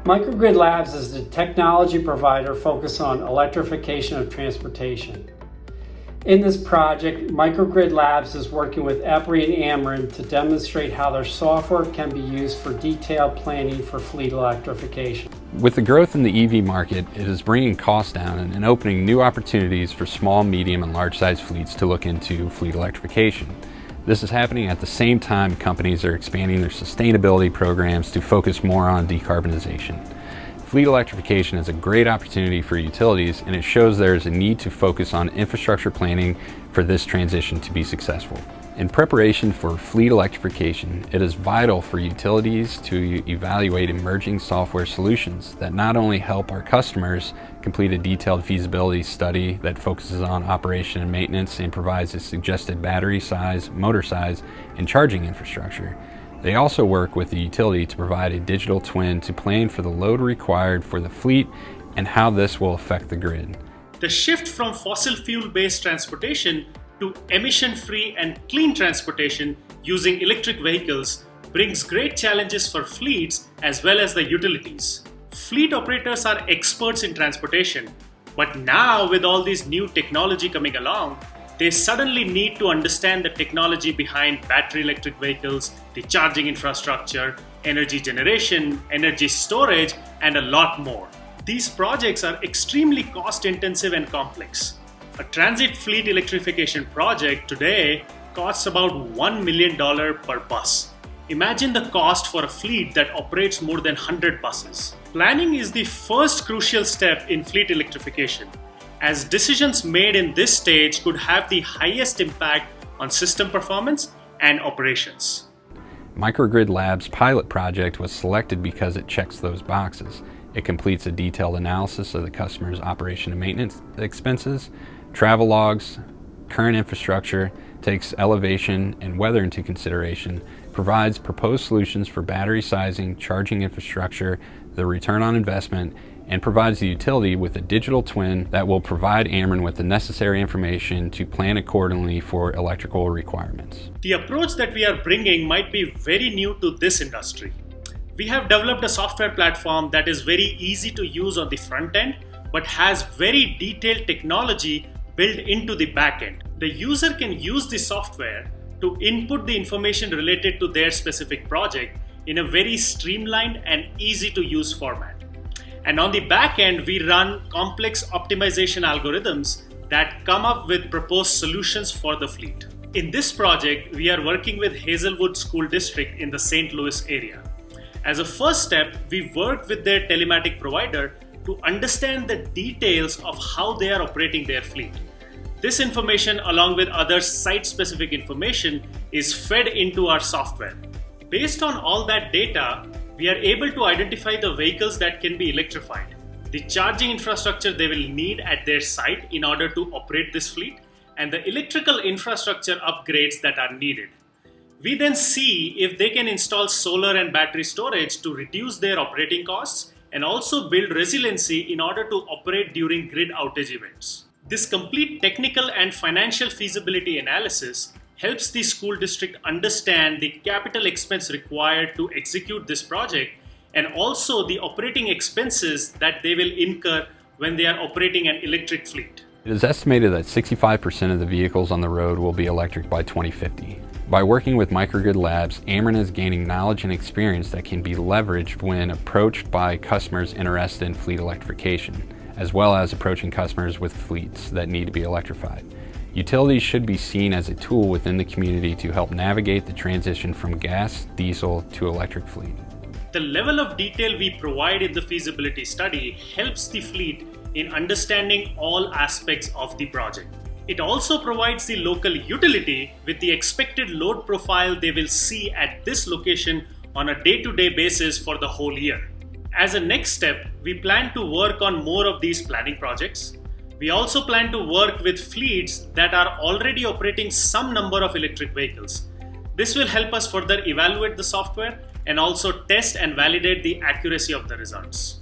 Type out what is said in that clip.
Microgrid Labs is the technology provider focused on electrification of transportation. In this project, Microgrid Labs is working with EPRI and Ameren to demonstrate how their software can be used for detailed planning for fleet electrification. With the growth in the EV market, it is bringing costs down and opening new opportunities for small, medium, and large-sized fleets to look into fleet electrification. This is happening at the same time companies are expanding their sustainability programs to focus more on decarbonization. Fleet electrification is a great opportunity for utilities, and it shows there is a need to focus on infrastructure planning for this transition to be successful. In preparation for fleet electrification, it is vital for utilities to evaluate emerging software solutions that not only help our customers complete a detailed feasibility study that focuses on operation and maintenance and provides a suggested battery size, motor size, and charging infrastructure. They also work with the utility to provide a digital twin to plan for the load required for the fleet and how this will affect the grid. The shift from fossil fuel-based transportation to emission-free and clean transportation using electric vehicles brings great challenges for fleets as well as the utilities. Fleet operators are experts in transportation, but now with all this new technology coming along, they suddenly need to understand the technology behind battery electric vehicles, the charging infrastructure, energy generation, energy storage, and a lot more. These projects are extremely cost-intensive and complex. A transit fleet electrification project today costs about $1 million per bus. Imagine the cost for a fleet that operates more than 100 buses. Planning is the first crucial step in fleet electrification, as decisions made in this stage could have the highest impact on system performance and operations. Microgrid Labs pilot project was selected because it checks those boxes. It completes a detailed analysis of the customer's operation and maintenance expenses, travel logs, current infrastructure, takes elevation and weather into consideration, provides proposed solutions for battery sizing, charging infrastructure, the return on investment, and provides the utility with a digital twin that will provide Ameren with the necessary information to plan accordingly for electrical requirements. The approach that we are bringing might be very new to this industry. We have developed a software platform that is very easy to use on the front end, but has very detailed technology built into the back end. The user can use the software to input the information related to their specific project in a very streamlined and easy to use format. And on the back end, we run complex optimization algorithms that come up with proposed solutions for the fleet. In this project, we are working with Hazelwood School District in the St. Louis area. As a first step, we worked with their telematic provider to understand the details of how they are operating their fleet. This information, along with other site-specific information, is fed into our software. Based on all that data, we are able to identify the vehicles that can be electrified, the charging infrastructure they will need at their site in order to operate this fleet, and the electrical infrastructure upgrades that are needed. We then see if they can install solar and battery storage to reduce their operating costs and also build resiliency in order to operate during grid outage events. This complete technical and financial feasibility analysis helps the school district understand the capital expense required to execute this project and also the operating expenses that they will incur when they are operating an electric fleet. It is estimated that 65% of the vehicles on the road will be electric by 2050. By working with Microgrid Labs, Ameren is gaining knowledge and experience that can be leveraged when approached by customers interested in fleet electrification, as well as approaching customers with fleets that need to be electrified. Utilities should be seen as a tool within the community to help navigate the transition from gas, diesel to electric fleet. The level of detail we provide in the feasibility study helps the fleet in understanding all aspects of the project. It also provides the local utility with the expected load profile they will see at this location on a day-to-day basis for the whole year. As a next step, we plan to work on more of these planning projects. We also plan to work with fleets that are already operating some number of electric vehicles. This will help us further evaluate the software and also test and validate the accuracy of the results.